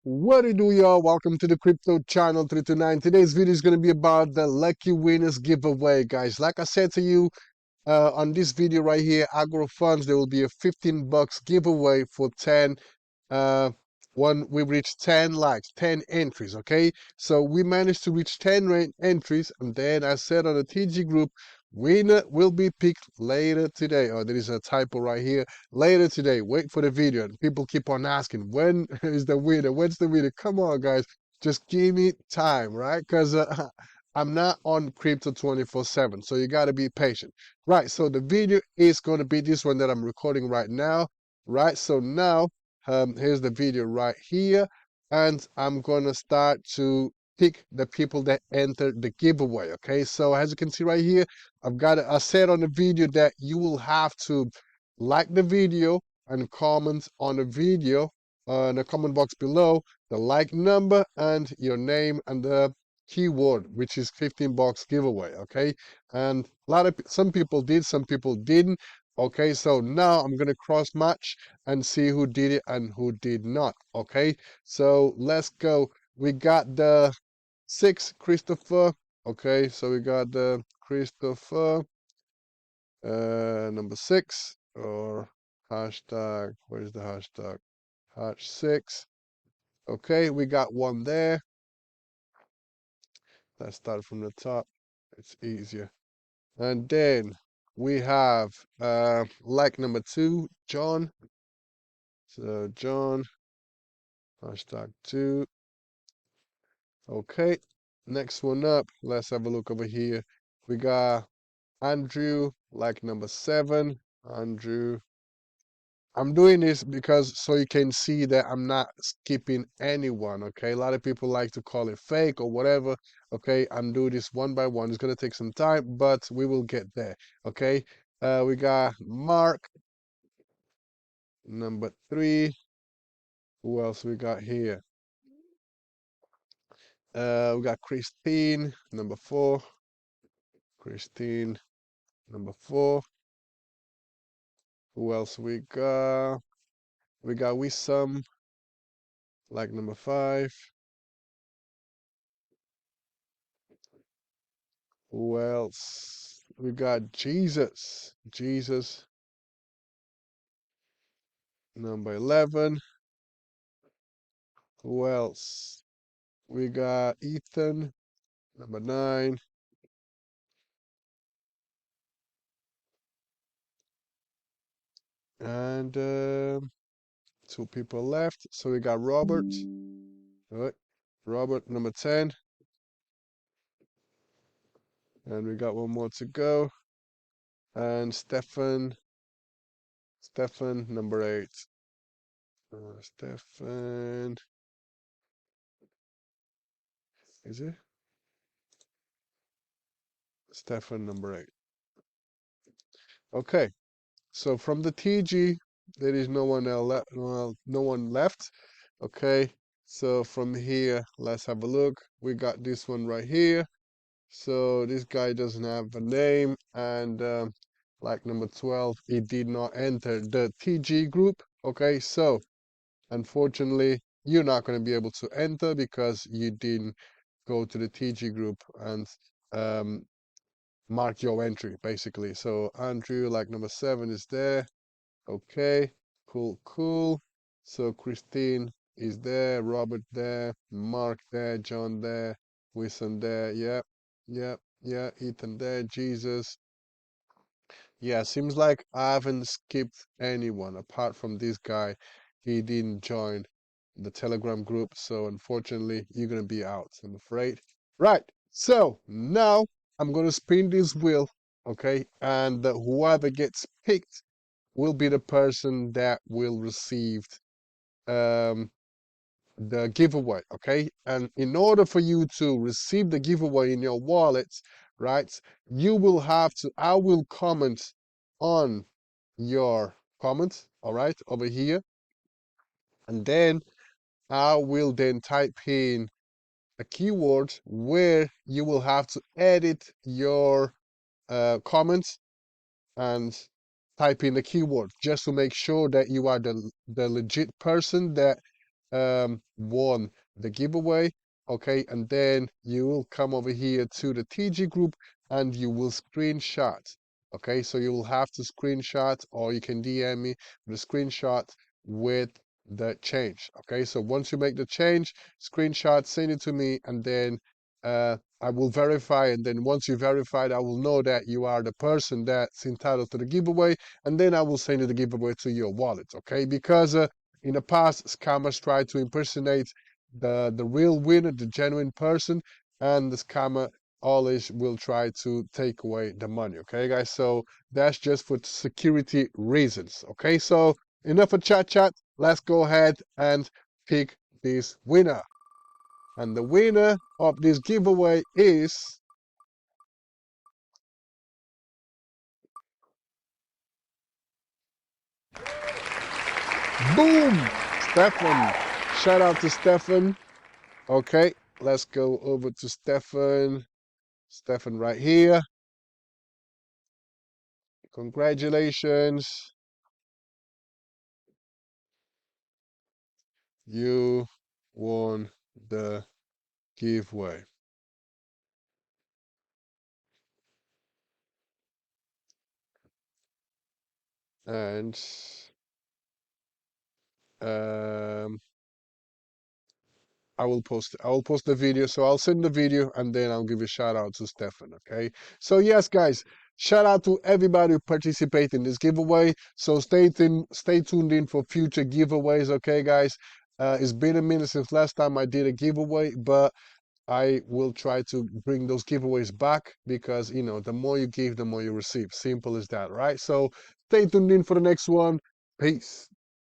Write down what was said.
What do you do, y'all? Welcome to the Crypto Channel 329. Today's video is going to be about the Lucky Winners giveaway, guys. Like I said to you on this video right here, AgroFunds, there will be a 15 bucks giveaway for 10 when we reach 10 likes, 10 entries, okay? So we managed to reach 10 entries, and then I said on the TG group, winner will be picked later today. Oh, there is a typo right here. Later today. Wait for the video. And people keep on asking, when is the winner? When's the winner? Come on, guys. Just give me time, right? Because I'm not on crypto 24/7, so you got to be patient. Right, so the video is going to be this one that I'm recording right now, right? So now, here's the video right here, and I'm going to start to pick the people that entered the giveaway, okay? So as you can see right here, I said on the video that you will have to like the video and comment on the video in the comment box below, the like number and your name and the keyword, which is 15 bucks giveaway, okay? And some people did, some people didn't. Okay, so now I'm gonna cross match and see who did it and who did not. Okay, so let's go. We got the 6 Christopher. Okay, so we got the Christopher number 6 or hashtag. Where's the hashtag? Hash 6. Okay, we got one there. Let's start from the top. It's easier. And then we have like number 2, John. So John, hashtag 2. Okay, next one up. Let's have a look over here. We got Andrew, like number 7. Andrew. I'm doing this because so you can see that I'm not skipping anyone, okay? A lot of people like to call it fake or whatever, okay? I'm doing this one by one. It's gonna take some time, but we will get there, okay? We got Mark, number 3. Who else we got here? We got Christine, number 4. Christine, number 4. Who else we got? We got Wissam, like number 5. Who else? We got Jesus. Jesus, number 11. Who else? We got Ethan, number 9. And 2 people left. So we got Robert. All right. Robert, number 10. And we got one more to go. And Stefan, number 8. Stefan, is it? Stefan, number 8. Okay, so from the TG, there is no one else no one left. Okay, so from here, let's have a look. We got this one right here. So this guy doesn't have a name, and like number 12, he did not enter the TG group. Okay, so unfortunately, you're not going to be able to enter because you didn't go to the TG group and um, mark your entry, basically. So Andrew, like number 7, is there. Okay, cool, cool. So Christine is there, Robert there, Mark there, John there, Wilson there. Yep, yep, yeah. Ethan there, Jesus. Yeah, seems like I haven't skipped anyone apart from this guy. He didn't join the Telegram group, so unfortunately, you're gonna be out, I'm afraid. Right, so now I'm gonna spin this wheel, okay? And whoever gets picked will be the person that will receive um, the giveaway, okay? And in order for you to receive the giveaway in your wallet, right, you will have to, I will comment on your comment, all right, over here. And then I will then type in a keyword where you will have to edit your comments and type in the keyword just to make sure that you are the legit person that won the giveaway. Okay, and then you will come over here to the TG group and you will screenshot. Okay, so you will have to screenshot, or you can DM me the screenshot with the change. Okay, so once you make the change, screenshot, send it to me, and then I will verify. And then once you verified, I will know that you are the person that's entitled to the giveaway, and then I will send you the giveaway to your wallet. Okay, because in the past, scammers tried to impersonate the real winner, the genuine person, and the scammer always will try to take away the money. Okay, guys, so that's just for security reasons. Okay, so enough of chat. Let's go ahead and pick this winner. And the winner of this giveaway is boom, Stefan. Shout out to Stefan. Okay, let's go over to Stefan. Stefan right here. Congratulations. You won the giveaway. And um, I will post the video. So I'll send the video and then I'll give a shout out to Stefan. Okay. So yes, guys, shout out to everybody who participated in this giveaway. So stay tuned in for future giveaways. Okay, guys. It's been a minute since last time I did a giveaway, but I will try to bring those giveaways back because, you know, the more you give, the more you receive. Simple as that, right? So stay tuned in for the next one. Peace.